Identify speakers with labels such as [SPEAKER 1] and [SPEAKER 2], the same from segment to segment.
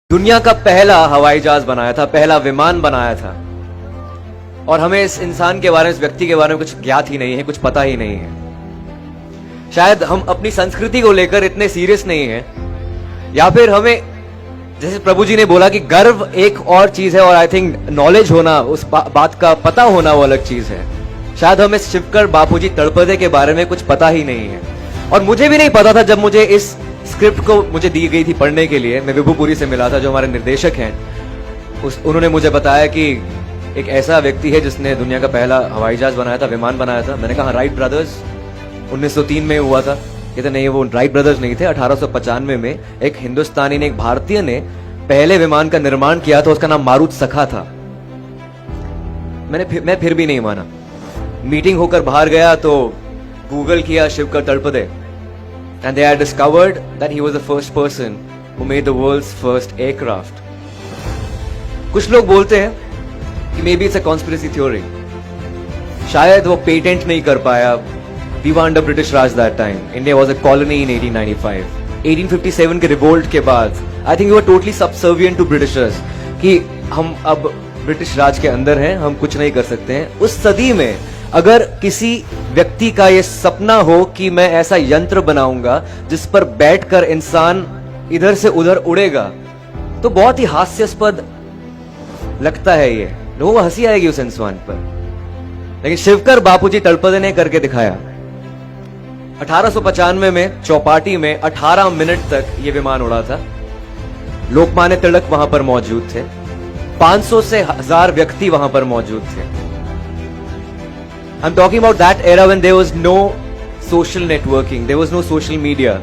[SPEAKER 1] दुनिया का पहला हवाई जहाज बनाया था, पहला विमान बनाया था, और हमें इस इंसान के बारे में, इस व्यक्ति के बारे में कुछ ज्ञात ही नहीं है, कुछ पता ही नहीं है। शायद हम अपनी संस्कृति को लेकर इतने सीरियस नहीं हैं, या फिर हमें, जैसे प्रभु जी ने बोला कि गर्व एक और चीज है और आई थिंक नॉलेज होना, उस बात का पता होना वो अलग चीज है। शायद हमें शिवकर बापूजी तड़पदे के बारे में कुछ पता ही नहीं है, और मुझे भी नहीं पता था जब मुझे इस स्क्रिप्ट को मुझे दी गई थी पढ़ने के लिए। मैं विभुपुरी से मिला था जो हमारे निर्देशक हैं, उन्होंने मुझे बताया कि एक ऐसा व्यक्ति है जिसने दुनिया का पहला हवाई जहाज बनाया था, विमान बनाया था। मैंने कहा राइट ब्रदर्स, 1903 में हुआ था। कहते नहीं, वो राइट ब्रदर्स नहीं थे, 1895 में एक हिंदुस्तानी ने, एक भारतीय ने पहले विमान का निर्माण किया था, उसका नाम मारुत सखा था। मैं फिर भी नहीं माना। मीटिंग होकर बाहर गया तो गूगल किया Shivkar तड़पदे, and they had discovered that he was the first person who made the world's first aircraft. कुछ लोग बोलते हैं कि maybe it's a conspiracy theory, शायद वो पेटेंट नहीं कर पाया। We were under British Raj that time. India was a colony in 1895. 1857 के रिवोल्ट के बाद I think we were totally subservient to Britishers, कि हम अब ब्रिटिश राज के अंदर हैं, हम कुछ नहीं कर सकते हैं। उस सदी में अगर किसी व्यक्ति का ये सपना हो कि मैं ऐसा यंत्र बनाऊंगा जिस पर बैठकर इंसान इधर से उधर उड़ेगा, तो बहुत ही हास्यास्पद लगता है। ये लोगों को हंसी आएगी उस इंसान पर, लेकिन शिवकर बापूजी तड़पदे ने करके दिखाया। 1895 में चौपाटी में 18 मिनट तक ये विमान उड़ा था। लोकमान्य तिलक वहां पर मौजूद थे, 500 से 1000 व्यक्ति वहां पर मौजूद थे। I'm talking about that era when there was no social networking, there was no social media.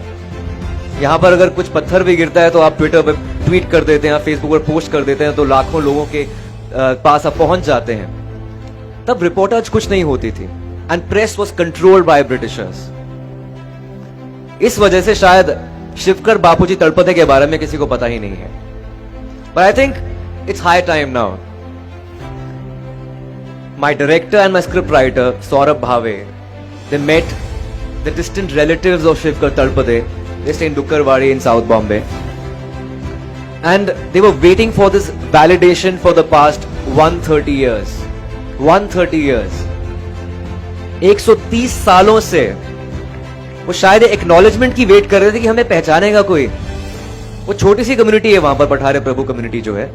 [SPEAKER 1] यहां पर अगर कुछ पत्थर भी गिरता है तो आप ट्विटर पर ट्वीट कर देते हैं, फेसबुक पर पोस्ट कर देते हैं, तो लाखों लोगों के पास आप पहुंच जाते हैं। तब रिपोर्टर्स कुछ नहीं होती थी, and press was controlled by Britishers. इस वजह से शायद शिवकर बापूजी तड़पदे के बारे में किसी को पता ही नहीं है। But I think it's high time now. My director and my script writer, Saurabh Bhave, they met the distant relatives of Shivkar Talpade. They stay in Dukkarwadi in South Bombay. And they were waiting for this validation for the past 130 years. 130 years. 130 सालों से वो शायद acknowledgement की wait कर रहे थे कि हमें पहचानेगा कोई। वो छोटी सी कम्युनिटी है वहां पर, पठारे प्रभु कम्युनिटी जो है,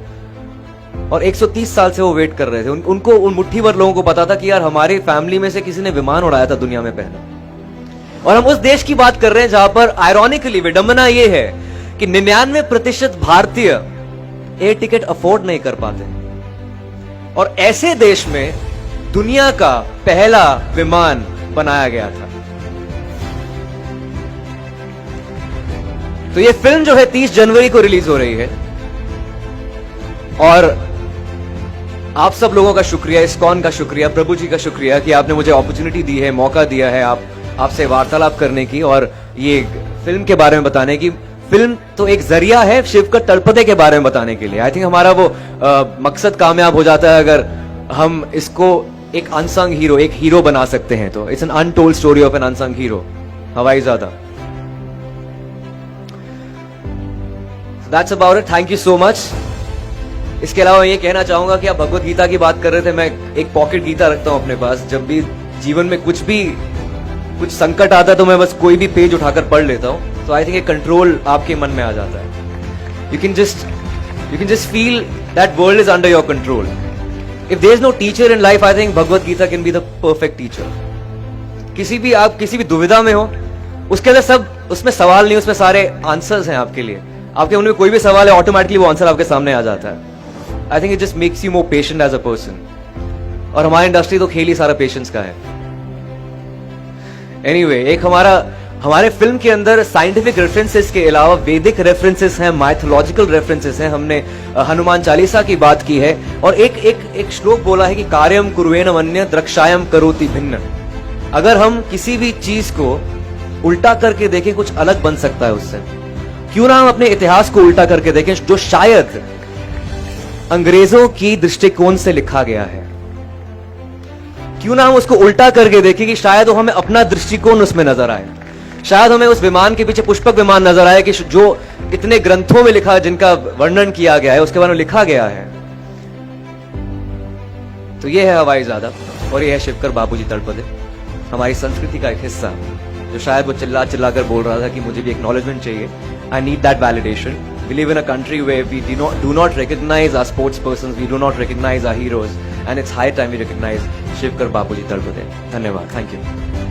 [SPEAKER 1] और 130 साल से वो वेट कर रहे थे। उनको, उन मुट्ठी भर लोगों को पता था कि यार हमारी फैमिली में से किसी ने विमान उड़ाया था दुनिया में पहला। और हम उस देश की बात कर रहे हैं जहां पर आयरॉनिकली विडंबना ये है कि 99% भारतीय एयर टिकट अफोर्ड नहीं कर पाते, और ऐसे देश में दुनिया का पहला विमान बनाया गया था। तो ये फिल्म जो है 30 जनवरी को रिलीज हो रही है, और आप सब लोगों का शुक्रिया, इस्कॉन का शुक्रिया, प्रभु जी का शुक्रिया कि आपने मुझे अपॉर्चुनिटी दी है, मौका दिया है आपसे वार्तालाप करने की और ये फिल्म के बारे में बताने की। फिल्म तो एक जरिया है शिवकर तड़पदे के बारे में बताने के लिए। आई थिंक हमारा वो मकसद कामयाब हो जाता है अगर हम इसको एक अनसंग हीरो, एक हीरो बना सकते हैं। तो it's an untold story of an unsung hero, Hawaizaada. That's about it. Thank you so much. इसके अलावा ये कहना चाहूंगा कि आप भगवत गीता की बात कर रहे थे, मैं एक पॉकेट गीता रखता हूं अपने पास। जब भी जीवन में कुछ संकट आता है तो मैं बस कोई भी पेज उठाकर पढ़ लेता हूं, तो आई थिंक एक कंट्रोल आपके मन में आ जाता है। You can just feel that world is under your control. If there is no teacher in life, I think Bhagavad Gita can be the perfect teacher. आप किसी भी दुविधा में हो, उसके अंदर सब, उसमें सवाल नहीं, उसमें सारे आंसर्स हैं आपके लिए। आपके मन में कोई भी सवाल है, ऑटोमेटिकली वो आंसर आपके सामने आ जाता है। I think it just makes you more patient as a person. और हमारी इंडस्ट्री तो खेल ही सारा पेशेंस का है। Anyway, एक हमारे फिल्म के अंदर साइंटिफिक रेफरेंसेस के अलावा वैदिक रेफरेंसेस हैं, माइथोलॉजिकल रेफरेंसेस हैं। हमने हनुमान चालीसा की बात की है, और एक श्लोक बोला है कि कार्यम कुर्वेण वन्य द्रक्षायम करोति भिन्न। अगर हम किसी भी चीज को उल्टा करके देखें, कुछ अलग बन सकता है उससे। क्यों ना हम अपने इतिहास को उल्टा करके देखें, जो शायद अंग्रेजों की दृष्टिकोण से लिखा गया है। क्यों ना हम उसको उल्टा करके देखें कि शायद वो हमें अपना दृष्टिकोण उसमें नजर आए। शायद हमें उस विमान के पीछे पुष्पक विमान नजर आए कि जो इतने ग्रंथों में लिखा, जिनका वर्णन किया गया है, उसके बारे में लिखा गया है। तो ये है हवाई ज़ादा और ये है शिवकर बाबूजी तड़पदे, हमारी संस्कृति का एक हिस्सा, जो शायद वो चिल्ला चिल्ला कर बोल रहा था कि मुझे भी एक्नॉलेजमेंट चाहिए, I need that validation. We live in a country where we do not recognize our sports persons, we do not recognize our heroes, and it's high time we recognize Shivkar Babuji Talpade. धन्यवाद, thank you.